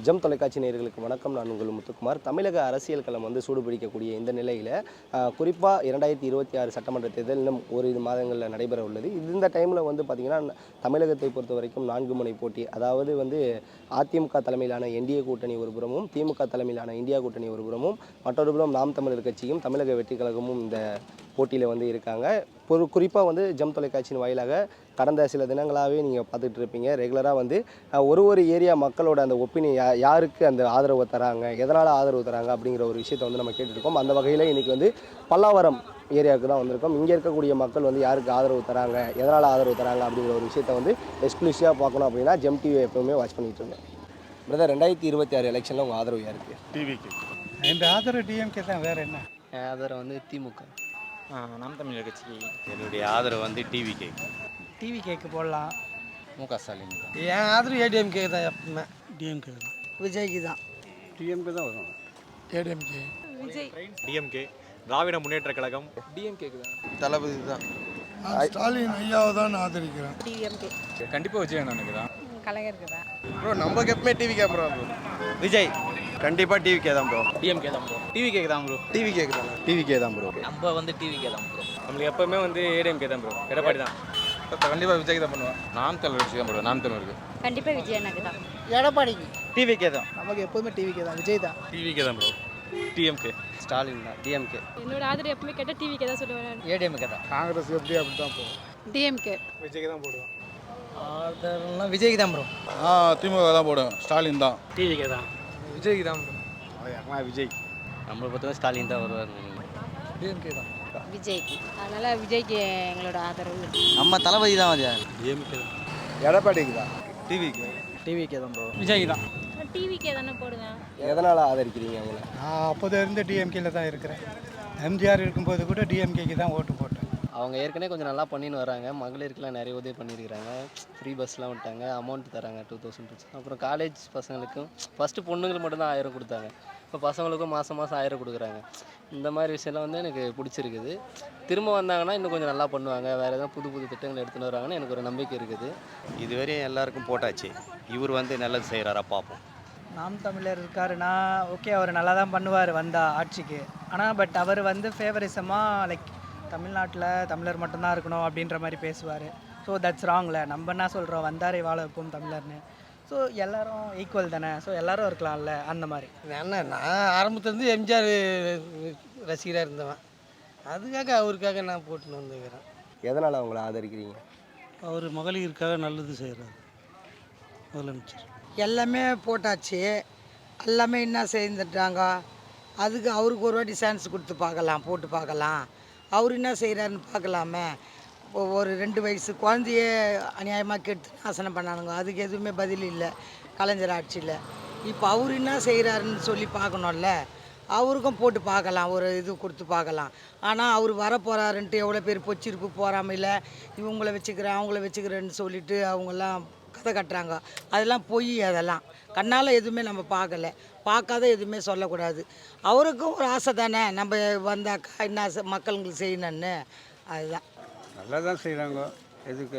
GeM தொலைக்காட்சி நேயர்களுக்கு வணக்கம். நான் உங்கள் முத்துக்குமார். தமிழக அரசியல் களம் சூடுபிடிக்கக்கூடிய இந்த நிலையில் குறிப்பாக 2026 சட்டமன்ற தேர்தல் இன்னும் ஓரிரு மாதங்களில் நடைபெற உள்ளது. இந்த டைமில் பார்த்திங்கன்னா தமிழகத்தை பொறுத்த வரைக்கும் 4 முனை போட்டி. அதாவது அதிமுக தலைமையிலான என்டிஏ கூட்டணி ஒரு புறமும், திமுக தலைமையிலான இந்தியா கூட்டணி ஒரு புறமும், மற்றொரு புறம் நாம் தமிழர் கட்சியும் தமிழக வெற்றி கழகமும் இந்த போட்டியில் இருக்காங்க. குறிப்பாக ஜெம் தொலைக்காட்சியின் வாயிலாக கடந்த சில தினங்களாகவே நீங்கள் பார்த்துட்டு இருப்பீங்க. ரெகுலராக ஒரு ஏரியா மக்களோட அந்த ஒப்பீனியன் யாருக்கு அந்த ஆதரவு தராங்க, எதனால் ஆதரவு தராங்க அப்படிங்கிற ஒரு விஷயத்தை நம்ம கேட்டுருக்கோம். அந்த வகையில் இன்றைக்கி பல்லாவரம் ஏரியாவுக்கு தான் வந்திருக்கோம். இங்கே இருக்கக்கூடிய மக்கள் யாருக்கு ஆதரவு தராங்க, எதனால் ஆதரவு தராங்க அப்படிங்கிற ஒரு விஷயத்தை எக்ஸ்க்ளூசிவாக பார்க்கணும் அப்படின்னா ஜெம் டிவி எப்பவுமே வாட்ச் பண்ணிட்டு இருந்தேன். பிரதர், 2026 எலெக்ஷனில் உங்கள் ஆதரவு யாருக்கு? டிவிக்கு. என் ஆதரவு டிஎம்கே தான், வேறு என்ன? என் ஆதரவு திமுக, நாம் தமிழர் கட்சிக்கு. என்னுடைய ஆதரவு டிவிக்கு. டிவிகேக்கு போடலாம். முக ஸ்டாலின் தான். என் ஆதரவு ஏடிஎம்கே தான். எப்பவுமே டிஎம்கே தான். விஜய்க்கு தான். டிஎம்கே தான் வரும். ஏடிஎம்கே. விஜய். டிஎம்கே, திராவிட முன்னேற்ற கழகம். டிஎம்கேக்கு தான். தளபதி தான். ஸ்டாலின் ஐயாவை தான் ஆதரிக்கிறேன். டிஎம்கே. கண்டிப்பாக விஜய் அண்ணனுக்கு தான். கலைஞருக்கு தான். ப்ரோ நமக்கு எப்பவுமே டிவிக்கே ப்ரோ. விஜய் கண்டிப்பாக டிவிக்கே தான் ப்ரோ. டிஎம்கே தான் ப்ரோ. டிவிக்கே தான் ப்ரோ. டிவிக்கே தான். டிவிக்கே தான் ப்ரோ. நம்ம டிவிக்கே தான் ப்ரோ. நம்மளுக்கு எப்பவுமே ஏடிஎம்கே தான் ப்ரோ. எடப்பாடி தான். கண்டிப்பாக விஜய் தான் பண்ணுவான். நாம் தமிழர் கட்சி தான் ப்ரோ. நாம் தமிழருக்கு கண்டிப்பா விஜய் எனக்கு தான். எடப்பாடிக்கு. டிவிக்கே தான். நமக்கு எப்போதுமே டிவிகே தான். விஜய் தான். டிவிக்கே தான் ப்ரோ. டிஎம்கே. ஸ்டாலின் தான். டிஎம்கே. என்னோட ஆதரவு எப்பவுமே கேட்டா டிவிக்கே தான் சொல்லுவேன். ஏடிஎம்கே தான். காங்கிரஸ் எப்படி அப்படி தான் போகும். டிஎம்கே. விஜய்க்கு தான் போடுவோம். ஆதரவுலாம் விஜய்க்கு தான் ப்ரோ. திமுக தான் போடும். ஸ்டாலின் தான். டிவிக்கே தான். விஜய்க்கு தான் ப்ரோ. விஜய். நம்மளை பொறுத்தவரை ஸ்டாலின் தான் வருவார். டிஎம்கே தான். விஜய்க்கு. அதனால விஜய்க்கு எங்களோட ஆதரவு. நம்ம தளபதி தான் அது. டிஎம்கே தான். எடப்பாடிக்கு தான். டிவிக்கு. டிவிக்கே தான் ப்ரோ. விஜய்க்கு தான். டிவிக்கே தானே போடுவேன். எதனால் ஆதரிக்கிறீங்க அவங்கள? நான் அப்போது இருந்து டிஎம்கேல தான் இருக்கிறேன். எம்ஜிஆர் இருக்கும்போது கூட டிஎம்கேக்கு தான் ஓட்டு போட்டேன். அவங்க ஏற்கனவே கொஞ்சம் நல்லா பண்ணின்னு வராங்க. மகளிருக்குலாம் நிறைய உதவி பண்ணியிருக்கிறாங்க. ஃப்ரீ பஸ்லாம் விட்டாங்க, அமௌண்ட் தராங்க 2000. அப்புறம் காலேஜ் பசங்களுக்கும் ஃபஸ்ட்டு பொண்ணுங்களுக்கு மட்டும்தான் 1000 கொடுத்தாங்க. இப்போ பசங்களுக்கும் மாதம் 1000 கொடுக்குறாங்க. இந்த மாதிரி விஷயம்லாம் எனக்கு பிடிச்சிருக்குது. திரும்ப வந்தாங்கன்னா இன்னும் கொஞ்சம் நல்லா பண்ணுவாங்க. வேறு எதாவது புது புது திட்டங்கள் எடுத்துன்னு வராங்கன்னு எனக்கு ஒரு நம்பிக்கை இருக்குது. இதுவரையும் எல்லாருக்கும் போட்டாச்சு. இவர் நல்லது செய்கிறாரா பார்ப்போம். நாம் தமிழர் இருக்காருன்னா ஓகே, அவர் நல்லா தான் பண்ணுவார் வந்தால் ஆட்சிக்கு. ஆனால் பட் அவர் ஃபேவரிசமாக லைக் தமிழ்நாட்டில் தமிழர் மட்டும்தான் இருக்கணும் அப்படின்ற மாதிரி பேசுவார். ஸோ தட்ஸ் ராங்ல. நம்ம என்ன சொல்கிறோம், வந்தாரை வாழ வைப்போம் தமிழர்னு. ஸோ எல்லோரும் ஈக்குவல் தானே. ஸோ எல்லோரும் இருக்கலாம்ல, அந்த மாதிரி. என்ன, நான் ஆரம்பத்துலேருந்து எம்ஜிஆர் ரசிகராக இருந்தவன். அதுக்காக அவருக்காக நான் போட்டுன்னு வந்துக்கிறேன். எதனால் அவங்கள ஆதரிக்கிறீங்க? அவர் மகளிருக்காக நல்லது செய்கிறார் முதலமைச்சர். எல்லாமே போட்டாச்சு, எல்லாமே என்ன செய்துட்டாங்க. அதுக்கு அவருக்கு ஒரு வாட்டி சான்ஸ் கொடுத்து பார்க்கலாம், போட்டு பார்க்கலாம். அவர் என்ன செய்கிறாருன்னு பார்க்கலாமே. இப்போ ஒரு 2 வயசு குழந்தைய அநியாயமாக கெடுத்து நாசனம் பண்ணானுங்க. அதுக்கு எதுவுமே பதில் இல்லை கலைஞர் ஆட்சியில். இப்போ அவர் என்ன செய்கிறாருன்னு சொல்லி பார்க்கணும்ல. அவருக்கும் போட்டு பார்க்கலாம், ஒரு இது கொடுத்து பார்க்கலாம். ஆனால் அவர் வரப்போகிறாருன்ட்டு எவ்வளோ பேர் பொச்சிருப்பு போகாமையில் இவங்கள வச்சுக்கிறேன் அவங்கள வச்சுக்கிறேன்னு சொல்லிவிட்டு அவங்கெல்லாம் கதை கட்டுறாங்க. அதெல்லாம் பொய். அதெல்லாம் கண்ணால் எதுவுமே நம்ம பார்க்காத எதுவுமே சொல்லக்கூடாது. அவருக்கும் ஒரு ஆசை தானே, நம்ம வந்தாக்கா என்ன மக்களுங்களுக்கு செய்யணுன்னு. அதுதான். நல்லா தான் செய்கிறாங்க. எதுக்கு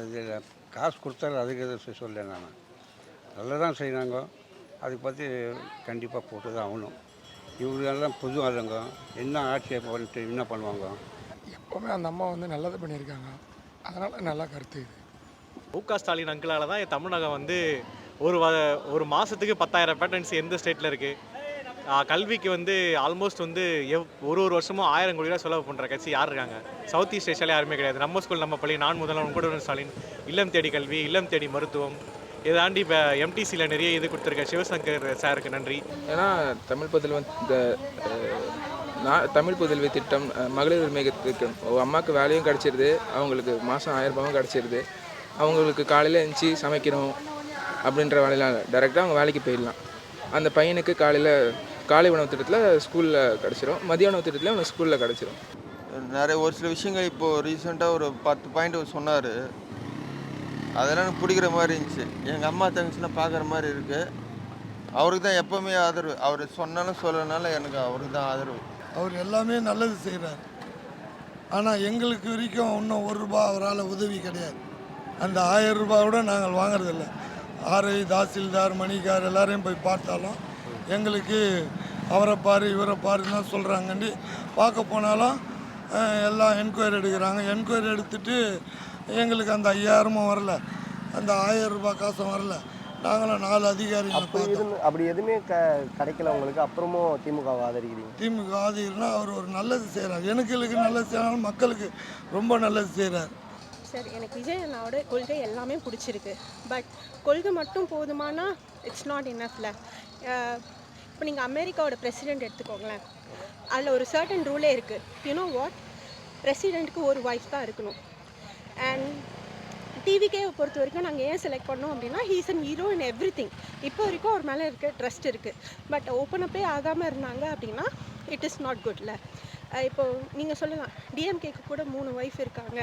இதில் காசு கொடுத்தாலும் அதுக்கு எது சொல்ல நான் நல்லா தான் செய்கிறாங்க. அதுக்கு பற்றி கண்டிப்பாக போட்டு தான் ஆகணும். இவங்களெல்லாம் புது ஆளுங்க, என்ன ஆட்சியை பண்ணிட்டு என்ன பண்ணுவாங்க. எப்போவுமே அந்த அம்மா நல்லது பண்ணியிருக்காங்க. அதனால் நல்லா கருத்து இது. முக ஸ்டாலின் அங்கிளால் தான் தமிழகம் ஒரு மாதத்துக்கு 10,000 பேட்டன்ஸ் எந்த ஸ்டேட்டில் இருக்குது. கல்விக்கு ஆல்மோஸ்ட் ஒரு வருஷமும் 1000 கோடி ரூபா செலவு பண்ணுற கட்சி யார் இருக்காங்க? சவுத் ஈஸ்ட் ஏஷியாவில் யாருமே கிடையாது. நம்ம ஸ்கூல் நம்ம பள்ளி, நான் முதல்வன் கூட ஸ்டாலின், இல்லம் தேடி கல்வி, இல்லம் தேடி மருத்துவம், இதை தாண்டி இப்போ எம்டிசியில் நிறைய இது கொடுத்துருக்க சிவசங்கர் சாருக்கு நன்றி. ஏன்னா தமிழ் புதல்வி திட்டம், மகளிர் உரிமை திட்டம், அம்மாவுக்கு வேலையும் கிடச்சிருது, அவங்களுக்கு மாதம் 1000 ரூபாயும் கிடச்சிருது. அவங்களுக்கு காலையில் எழுந்துச்சி சமைக்கணும் அப்படின்ற வேலையெல்லாம் டைரெக்டாக அவங்க வேலைக்கு போயிடலாம். அந்த பையனுக்கு காலை உணவு திட்டத்தில் ஸ்கூலில் கிடச்சிரும், மதிய உணவு திட்டத்தில் அவனுக்கு ஸ்கூலில் கிடச்சிரும். நிறைய ஒரு சில விஷயங்கள் இப்போது ரீசெண்டாக ஒரு 10 பாயிண்ட் சொன்னார். அதெல்லாம் எனக்கு பிடிக்கிற மாதிரி இருந்துச்சு. எங்கள் அம்மா தங்கச்சின்னா பார்க்குற மாதிரி இருக்குது. அவருக்கு தான் எப்போவுமே ஆதரவு. அவர் சொன்னாலும் சொல்லனாலும் எனக்கு அவருக்கு தான் ஆதரவு. அவர் எல்லாமே நல்லது செய்கிறார். ஆனால் எங்களுக்கு வரைக்கும் இன்னும் 1 ரூபா அவரால் உதவி கிடையாது. அந்த 1000 ரூபாய் கூட நாங்கள் வாங்குறதில்ல. ஆர்ஐ தாசில்தார் மணிகார் எல்லாரையும் போய் பார்த்தாலும் எங்களுக்கு அவரை பாரு இவரை பாருன்னு தான் சொல்கிறாங்கண்டி பார்க்க போனாலும் எல்லாம் என்கொயரி எடுக்கிறாங்க. என்கொயரி எடுத்துட்டு எங்களுக்கு அந்த 5000 வரல, அந்த 1000 ரூபாய் காசும் வரல. நாங்களும் 4 அதிகாரிகளை பார்த்தோம். அப்படி எதுவுமே கிடைக்கல உங்களுக்கு, அப்புறமும் திமுகவை ஆதரிக்கிறீங்க? திமுக ஆதரிக்கிறனா அவர் ஒரு நல்லது செய்கிறார். எனக்கு நல்லது செய்யறாலும் மக்களுக்கு ரொம்ப நல்லது செய்கிறார். சார் எனக்கு விஜய் அண்ணாவோட கொள்கை எல்லாமே பிடிச்சிருக்கு. பட் கொள்கை மட்டும் போதுமானா இட்ஸ் நாட் இனஃப்ல. இப்போ நீங்கள் அமெரிக்காவோட பிரசிடெண்ட் எடுத்துக்கோங்களேன், அதில் ஒரு சர்டன் ரூலே இருக்குது. யூனோ வாட், பிரசிடெண்ட்டுக்கு ஒரு வைஃப் தான் இருக்கணும். அண்ட் டிவிகேவை பொறுத்த வரைக்கும் நாங்கள் ஏன் செலக்ட் பண்ணோம் அப்படின்னா he's an hero in every thing. இப்போ வரைக்கும் அவர் மேலே இருக்க ட்ரஸ்ட் இருக்குது. பட் ஓப்பன் அப்பே ஆகாமல் இருந்தாங்க அப்படின்னா இட் இஸ் நாட் குட்ல. இப்போது நீங்கள் சொல்லலாம் டிஎம்கேக்கு கூட 3 ஒய்ஃப் இருக்காங்க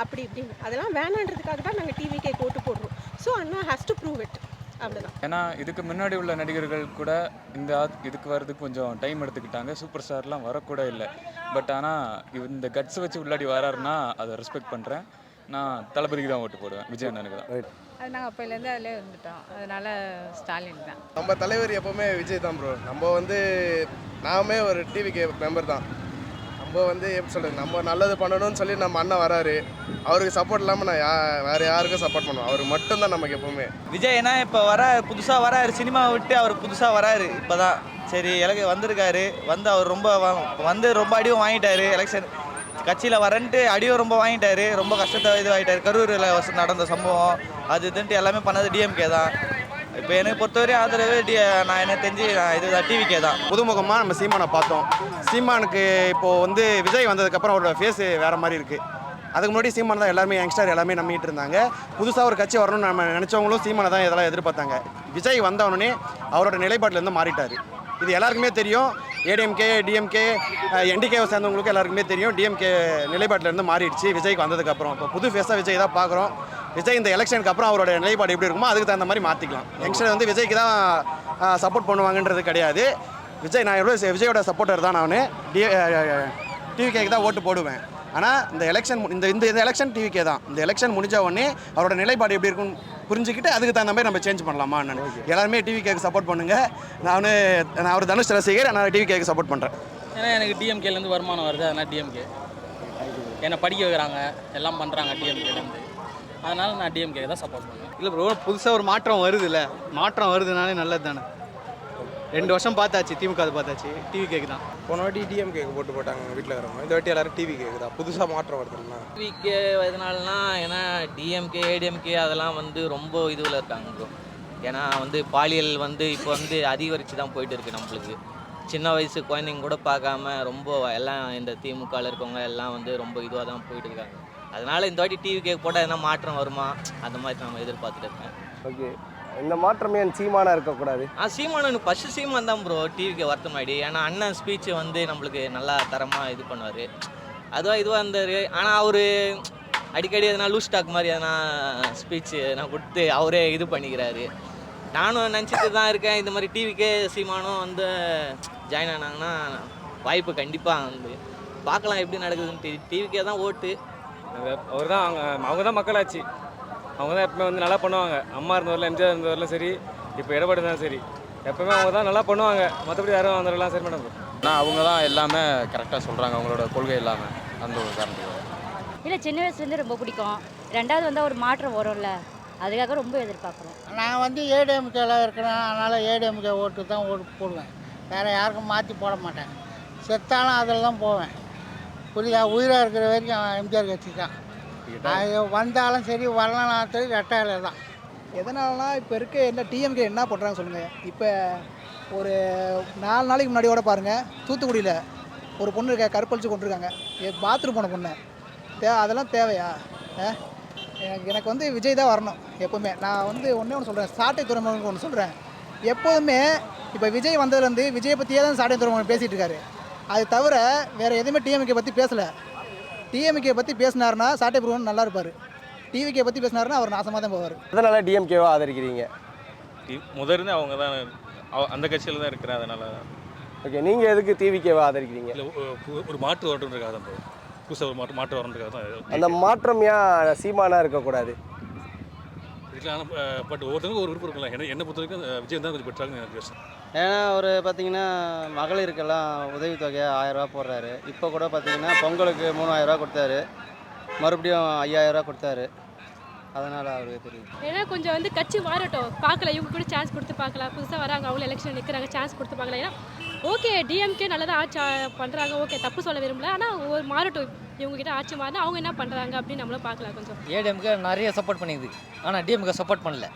அப்படி இப்படின்னு. அதெல்லாம் வேணான்றதுக்காக தான் நாங்கள் டிவிகேக்கு ஓட்டு போடுறோம். So Anna has to prove it, அவ்வளோதான். ஏன்னா இதுக்கு முன்னாடி உள்ள நடிகர்கள் கூட இதுக்கு வர்றதுக்கு கொஞ்சம் டைம் எடுத்துக்கிட்டாங்க. சூப்பர் ஸ்டார்லாம் வரக்கூட இல்லை. பட் ஆனால் இந்த கட்ஸ் வச்சு உள்ளாடி வராருன்னா அதை ரெஸ்பெக்ட் பண்ணுறேன். நான் தளபதிக்கு தான் ஓட்டு போடுவேன், விஜய் அண்ணனுக்கு தான். அது நாங்கள் அப்போலேருந்து அதிலே வந்துட்டோம். அதனால ஸ்டாலின் தான். நம்ம தலைவர் எப்போவுமே விஜய் தான் ப்ரோ. நம்ம நாமே ஒரு டிவிகே மெம்பர் தான். நம்ம எப்படி சொல்கிறது, நம்ம நல்லது பண்ணணும்னு சொல்லி நம்ம அண்ணன் வராரு. அவருக்கு சப்போர்ட் இல்லாமல் நான் வேறு யாருக்கும் சப்போர்ட் பண்ணுவோம். அவருக்கு மட்டும்தான் நமக்கு எப்போவுமே. விஜய் ஏன்னா இப்போ புதுசாக வராரு, சினிமாவை விட்டு அவர் புதுசாக வராரு. இப்போ தான் சரி வந்திருக்காரு. அவர் ரொம்ப அடியும் வாங்கிட்டாரு. எலெக்ஷன் கட்சியில் வரன்ட்டு அடியும் ரொம்ப வாங்கிட்டாரு. ரொம்ப கஷ்டத்தை ஆகிட்டாரு. கரூரில் நடந்த சம்பவம் அது இதுன்ட்டு எல்லாமே பண்ணது டிஎம்கே தான். இப்போ எனக்கு பொறுத்தவரையும் ஆதரவு நான் என்ன தெரிஞ்சு இதுதான் டிவிகே தான். புதுமுகமாக நம்ம சீமானை பார்த்தோம். சீமானுக்கு இப்போது விஜய் வந்ததுக்கப்புறம் அவரோட ஃபேஸு வேறு மாதிரி இருக்குது. அதுக்கு முன்னாடி சீமானை தான் எல்லாருமே யங்ஸ்டர் எல்லாமே நம்பிட்டு இருந்தாங்க. புதுசாக ஒரு கட்சி வரணும்னு நம்ம நினச்சவங்களும் சீமானை தான் இதெல்லாம் எதிர்பார்த்தாங்க. விஜய் வந்தவொடனே அவரோட நிலைப்பாட்டிலேருந்து மாறிட்டார். இது எல்லாருக்குமே தெரியும். ஏடிஎம்கே டிஎம்கே என்டிகேவை சேர்ந்தவங்களுக்கு எல்லாருக்குமே தெரியும். டிஎம்கே நிலைப்பாட்டிலேருந்து மாறிடுச்சு விஜய்க்கு வந்ததுக்கப்புறம். இப்போ புது ஃபேஸாக விஜய் தான் பார்க்குறோம். விஜய் இந்த எலெக்ஷனுக்கு அப்புறம் அவரோட நிலைப்பாடு எப்படி இருக்குமோ அதுக்கு தகுந்த மாதிரி மாற்றிக்கலாம். யங்ஸ்டர் விஜய்க்கு தான் சப்போர்ட் பண்ணுவாங்கன்றது கிடையாது. விஜயோட சப்போர்ட்டர் தான். நான் டிவிகேக்கு தான் ஓட்டு போடுவேன். ஆனால் இந்த எலெக்ஷன் இந்த எலெக்ஷன் டிவிகே தான். இந்த எலெக்ஷன் முடிஞ்ச உடனே அவரோட நிலைப்பாடு எப்படி இருக்குன்னு புரிஞ்சுக்கிட்டு அதுக்கு தகுந்த மாதிரி நம்ம சேஞ்ச் பண்ணலாமா? நான் எல்லாருமே டிவிகேக்கு சப்போர்ட் பண்ணுங்கள். நான் ஒரு தனுஷ் ரசிகர். நான் டிவிகேக்கு சப்போர்ட் பண்ணுறேன். ஏன்னா எனக்கு டிஎம்கேலேருந்து வருமானம் வருது. அதனால் டிஎம்கே என்னை படிக்க வைக்கிறாங்க, எல்லாம் பண்ணுறாங்க டிஎம்கேலேருந்து. அதனால் நான் டிஎம்கே தான் சப்போர்ட் பண்ணுவேன். இல்லை ப்ரோ, புதுசாக ஒரு மாற்றம் வருதுல்ல. மாற்றம் வருதுனாலே நல்லது தானே. 2 வருஷம் பார்த்தாச்சு, திமுக பார்த்தாச்சு. டிவிகேக்கு தான். போன வாட்டி டிஎம்கேக்கு போட்டு போட்டாங்க எங்கள் வீட்டில் இருக்கிறவங்க. இந்த வாட்டி எல்லாரும் டிவிகேக்கு தான். புதுசாக மாற்றம் வருதுன்னா டிவிகே எதனாலனா, ஏன்னா டிஎம்கே ஏடிஎம்கே அதெல்லாம் ரொம்ப இதுவில் இருக்காங்க ப்ரோ. ஏன்னா பாலியல் இப்போ அதிகரித்து தான் போயிட்டு இருக்குது. நம்மளுக்கு சின்ன வயசு குழந்தைங்க கூட பார்க்காம ரொம்ப எல்லாம் இந்த திமுகவில் இருக்கவங்க எல்லாம் ரொம்ப இதுவாக தான் போயிட்டு இருக்காங்க. அதனால் இந்த வாட்டி டிவிகே போட்டால் எதனா மாற்றம் வருமா அந்த மாதிரி நம்ம எதிர்பார்த்துட்டு இருக்கேன். ஓகே, இந்த மாற்றமே சீமானா இருக்கக்கூடாது. சீமானு ஃபஸ்ட்டு சீமான் தான் ப்ரோ டிவிக்கு வரது முன்னாடி. ஏன்னா அண்ணன் ஸ்பீச் நம்மளுக்கு நல்லா தரமாக இது பண்ணுவார். இதுவாக இருந்தார். ஆனால் அவர் அடிக்கடி எதனா லூஸ் டாக் மாதிரி எதனா ஸ்பீச் நான் கொடுத்து அவரே இது பண்ணிக்கிறாரு. நானும் நினச்சிட்டு தான் இருக்கேன் இந்த மாதிரி டிவிக்கே சீமானும் ஜாயின் ஆனாங்கன்னா வாய்ப்பு கண்டிப்பாக பார்க்கலாம் எப்படி நடக்குதுன்ட்டு. டிவிக்கே தான் ஓட்டு. அவர் தான் அவங்க தான் மக்களாச்சு. அவங்க தான் எப்பவுமே நல்லா பண்ணுவாங்க. அம்மா இருந்தவரில் எம்ஜிஆர் இருந்தவரிலும் சரி, இப்போ எடப்பாடி தான் சரி, எப்பவுமே அவங்க தான் நல்லா பண்ணுவாங்க. மற்றபடி யாரும் வந்துடலாம் சரி மேடம். ஆனால் அவங்க தான் எல்லாமே கரெக்டாக சொல்கிறாங்க, அவங்களோட கொள்கை இல்லாமல் அந்த ஒரு காரணத்துக்கு. இல்லை, சின்ன வயசுலேருந்து ரொம்ப பிடிக்கும். 2வது ஒரு மாற்றம் வரும்ல, அதுக்காக ரொம்ப எதிர்பார்க்குறோம். நான் ஏடிஎம்கேல இருக்கிறேன். அதனால் ஏடிஎம்கே ஓட்டு தான் ஓட்டு போடுவேன். வேறு யாருக்கும் மாற்றி போட மாட்டேன். செத்தாலும் அதில் தான் போவேன். புரியுதா? உயிராக இருக்கிற வரைக்கும் எம்ஜிஆர் கட்சி தான். அது வந்தாலும் சரி வரலாம் சரி ரெட்டையில தான். எதனாலனா இப்போ என்ன டிஎம்கே என்ன பண்ணுறாங்க சொல்லுங்கள். இப்போ ஒரு 4 நாளைக்கு முன்னாடியோட பாருங்கள், தூத்துக்குடியில் ஒரு பொண்ணு இருக்க கற்பழிச்சு கொண்டிருக்காங்க. பாத்ரூம் போன பொண்ணு. அதெல்லாம் தேவையா? எனக்கு விஜய் தான் வரணும் எப்போவுமே. நான் ஒன்றே ஒன்று சொல்கிறேன், சாட்டை துறைமுகம் ஒன்று சொல்கிறேன். எப்போதுமே இப்போ விஜய் வந்ததுலேருந்து விஜயை பற்றியே தான் சாட்டை துறைமுகம் பேசிகிட்டு இருக்காரு. அது தவிர வேறு எதுவுமே டிஎம்கே பற்றி பேசலை. டிஎம்கே பற்றி பேசினாருன்னா சாட்டை துறைமுகம் நல்லா இருப்பார். டிவிகே பற்றி பேசினாருன்னா அவர் நாசமாக தான் போவார். அதனால் டிஎம்கேவா ஆதரிக்கிறீங்க? முதலிருந்து அவங்க தான் அந்த கட்சியில் தான் இருக்கிறேன். அதனால் ஓகே, நீங்கள் எதுக்கு டிவிகேவா ஆதரிக்கிறீங்க? இல்லை, ஒரு மாற்று வரட்டுன்றதுக்காக தான் ப்ரோ. புதுசாக ஒரு மாற்று வரணுன்றதுக்காக தான். அந்த மாற்றம் ஏன் சீமானா இருக்கக்கூடாது? இருக்கலாம். ஆனால் பட் ஒவ்வொருத்தருக்கும் ஒரு விருப்பம் இருக்கலாம். என்னை பொறுத்த வரைக்கும் விஜய் தான் கொஞ்சம் பெட்டராக எனக்கு யோசனை. ஏன்னா அவர் பார்த்தீங்கன்னா மகளிருக்கெல்லாம் உதவித்தொகை 1000 போடுறாரு. இப்போ கூட பார்த்தீங்கன்னா பொங்கலுக்கு 3000 கொடுத்தாரு, மறுபடியும் 5000 கொடுத்தாரு. அதனால் அவருக்கு தெரியும். ஏன்னா கொஞ்சம் வந்து கட்சி மாறட்டும், பார்க்கலாம், இவங்க கூட சான்ஸ் கொடுத்து பார்க்கலாம். புதுசாக வராங்க, அவங்களும் எலெக்ஷன் நிற்கிறாங்க, சான்ஸ் கொடுத்து பார்க்கலாம். ஏன்னா ஓகே டிஎம்கே நல்லதாக ஆட்சி பண்ணுறாங்க, ஓகே தப்பு சொல்ல விரும்பல. ஆனால் ஒரு மாறட்டும், இவங்ககிட்ட ஆட்சி மாறினா அவங்க என்ன பண்ணுறாங்க அப்படின்னு நம்மளும் பார்க்கலாம். கொஞ்சம் ஏடிஎம்கே நிறைய சப்போர்ட் பண்ணிடுது, ஆனால் டிஎம்கே சப்போர்ட் பண்ணல.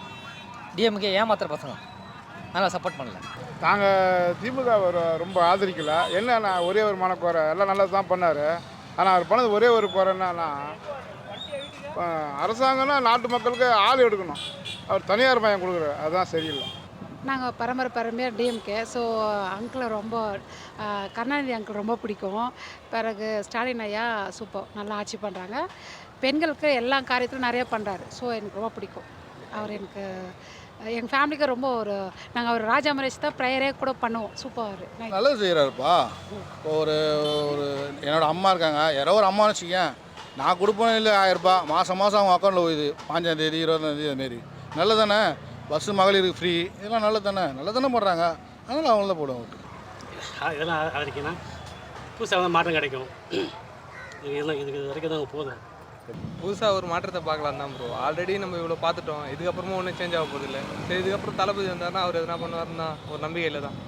டிஎம்கே ஏமாத்துற பசங்க, ஆனால் சப்போர்ட் பண்ணல. நாங்கள் திமுக ரொம்ப ஆதரிக்கல. என்னன்னா ஒரே ஒரு மனக்குறை, எல்லாம் நல்லது தான் பண்ணார். ஆனால் அவர் பண்ணது ஒரே ஒரு குறை என்னன்னா, அரசாங்கம்னா நாட்டு மக்களுக்கு ஆள் எடுக்கணும், அவர் தனியார் மயம் கொடுக்குறாரு, அதுதான் சரியில்லை. நாங்கள் பரம்பரையாக டிஎம்கே. ஸோ அங்கிளை ரொம்ப கருணாநிதி அங்கிள் ரொம்ப பிடிக்கும். பிறகு ஸ்டாலின் ஐயா சூப்பர், நல்லா ஆட்சி பண்ணுறாங்க. பெண்களுக்கு எல்லா காரியத்திலும் நிறைய பண்ணுறாரு. ஸோ எனக்கு ரொம்ப பிடிக்கும் அவர். எனக்கு எங்கள் ஃபேமிலிக்கு ரொம்ப நாங்கள் ஒரு ராஜா மரேஷ் தான் ப்ரேயரே கூட பண்ணுவோம். சூப்பர், நல்லது செய்கிறாருப்பா. இப்போ ஒரு என்னோடய அம்மா இருக்காங்க, யாரோ ஒரு அம்மான்னு வச்சுக்கேன், நான் கொடுப்பேன் இல்லை 1000 ரூபாய் மாதம் அவங்க அக்கௌண்ட்டில் போகுது. 5ஆம் தேதி 20ஆம் தேதி அதுமாரி நல்லது தானே. பஸ்ஸு மகளிருக்கு ஃப்ரீ, இதெல்லாம் நல்லது தானே போடுறாங்க. அதனால் அவங்கள தான் போடுவோம் ஓட்டு. இதெல்லாம் ஆதரிக்கணும். புதுசாக வந்து மாற்றம் கிடைக்கும். இதுக்கு வரைக்கும் தான் போதும். புதுசாக ஒரு மாற்றத்தை பார்க்கலாம் தான் ப்ரோ. ஆல்ரெடி நம்ம இவ்வளோ பார்த்துட்டோம், இதுக்கப்புறமும் ஒன்றும் சேஞ்ச் ஆக போதில்லை. சரி, இதுக்கப்புறம் தளபதி வந்தாருன்னா அவர் எதனா பண்ணுவாருன்னா ஒரு நம்பிக்கையில் தான்.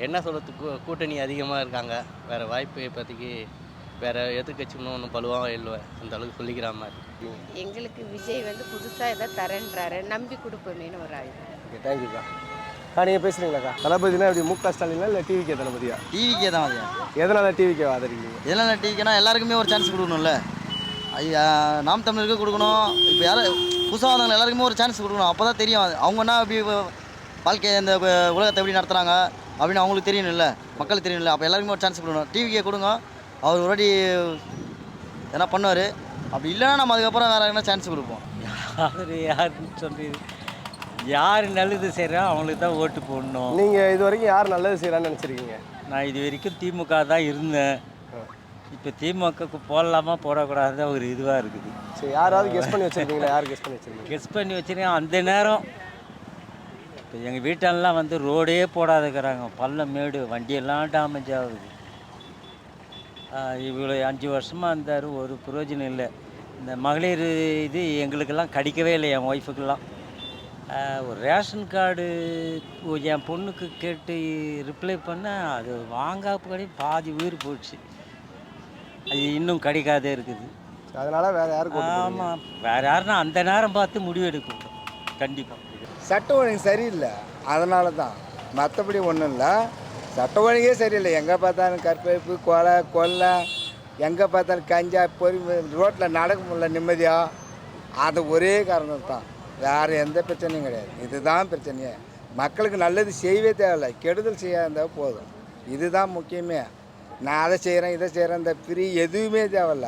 என்ன சொல்கிறதுக்கு, கூட்டணி அதிகமாக இருக்காங்க, வேறு வாய்ப்பு இப்போதைக்கு வேறு எதிர்கட்சி ஒன்றும் பழுவாக இல்லை, அந்த அளவுக்கு சொல்லிக்கிற மாதிரி. எங்களுக்கு விஜய் வந்து புதுசாக எதாவது தரேன்றாரு, நம்பி கொடுப்போமேனு ஒரு ஆயுதம். ஓகே, தேங்க்யூக்கா. நீங்கள் பேசுகிறீங்களாக்கா? தளபதினா எப்படி முக ஸ்டாலினா இல்லை டிவிக்கே தளபதியா? டிவிக்கே தான் அது. எதனால் டிவிக்கே ஆதரிக்கிறீங்க? எதனால் டிவிக்கேனா எல்லாருக்குமே ஒரு சான்ஸ் கொடுக்கணும்ல. நாம் தமிழருக்கு கொடுக்கணும். இப்போ யாரும் புதுசாக வந்தவங்க எல்லாருக்குமே ஒரு சான்ஸ் கொடுக்கணும். அப்போ தான் தெரியும் அவங்கன்னா எப்படி வாழ்க்கையை இந்த உலகத்தை எப்படி நடத்துகிறாங்க அப்படின்னு அவங்களுக்கு தெரியணும்ல, மக்களுக்கு தெரியணும்ல. அப்போ எல்லாருக்குமே ஒரு சான்ஸ் கொடுக்கணும். டிவிக்கே கொடுங்க, அவர் ஒரு வாட்டி எதனா பண்ணுவார். அப்படி இல்லைன்னா நம்ம அதுக்கப்புறம் வேறு என்ன சான்ஸ் கொடுப்போம். யாருன்னு சொல்றது, யார் நல்லது செய்கிறா அவங்களுக்கு தான் ஓட்டு போடணும். நீங்கள் இது வரைக்கும் யார் நல்லது செய்கிறான்னு நினச்சிருக்கீங்க? நான் இது வரைக்கும் திமுக தான் இருந்தேன். இப்போ திமுகக்கு போடலாமா போடக்கூடாது ஒரு இதுவாக இருக்குது. சரி, யாராவது கெஸ் பண்ணி வச்சுருக்கீங்களா? யார் கெஸ் பண்ணி வச்சுருக்கீங்க? கெஸ் பண்ணி வச்சுருக்கேன். அந்த நேரம் இப்போ எங்கள் வீட்டெல்லாம் வந்து ரோடே போடாதுக்கிறாங்க, பள்ளம் மேடு, வண்டியெல்லாம் டேமேஜ் ஆகுது. இவ்வளோ 5 வருஷமாக இருந்தார், ஒரு பிரயோஜனம் இல்லை. இந்த மகளிர் இது எங்களுக்கெல்லாம் கிடைக்கவே இல்லை, என் ஒய்ஃபுக்கெல்லாம். ஒரு ரேஷன் கார்டு என் பொண்ணுக்கு கேட்டு ரிப்ளை பண்ணேன், அது வாங்காப்படி பாதி உயிர் போயிடுச்சு. அது இன்னும் கிடைக்காதே இருக்குது. அதனால் வேறு யாருக்கு? ஆமாம், வேறு யாருன்னா அந்த நேரம் பார்த்து முடிவு எடுக்கணும் கண்டிப்பாக. சட்ட ஒழுங்கு சரியில்லை, அதனால தான். மற்றபடி ஒன்றும் இல்லை. சட்ட ஒழுங்கே சரியில்லை. எங்கே பார்த்தாலும் கற்பழிப்பு, கொலை, எங்கே பார்த்தாலும் கஞ்சா, ரோட்டில் நடக்க முடியல நிம்மதியாக. அது ஒரே காரணம் தான், வேறு எந்த பிரச்சனையும் கிடையாது. இதுதான் பிரச்சனையே. மக்களுக்கு நல்லது செய்யவே தேவையில்லை, கெடுதல் செய்யாத போதும். இதுதான் முக்கியமே. நான் அதை செய்கிறேன் இதை செய்கிறேன், இந்த ஃப்ரீ எதுவுமே தேவையில்ல.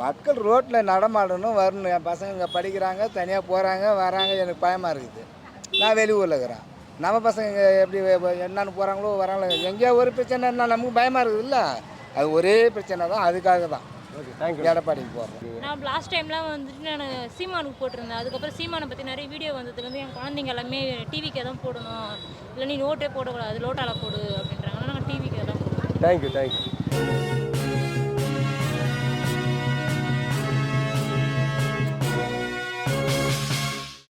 மக்கள் ரோட்டில் நடமாடணும், வரணும். என் பசங்க இங்கே படிக்கிறாங்க, தனியாக போகிறாங்க வராங்க, எனக்கு பயமாக இருக்குது. நான் வெளியூரில் இருக்கிறேன், நம்ம பசங்க இங்கே எப்படி என்னென்னு போகிறாங்களோ வராங்களோ, எங்கேயோ ஒரு பிரச்சனைன்னா நமக்கு பயமாக இருக்குது இல்லை. அது ஒரே பிரச்சனை தான், அதுக்காக தான் எடப்பாடிக்கு போடுறேன். நான் லாஸ்ட் டைம்லாம் வந்துட்டு நான் சீமானுக்கு போட்டிருந்தேன். அதுக்கப்புறம் சீமானை பற்றி நிறைய வீடியோ வந்ததுலேருந்து என் குழந்தைங்க எல்லாமே டிவிக்கே தான் போடணும், இல்லை நீ நோட்டே போடக்கூடாது, லோட்டாவில் போடு அப்படின்றாங்க. நாங்கள் டிவிக்கே தான் போடுவோம். தேங்க்யூ.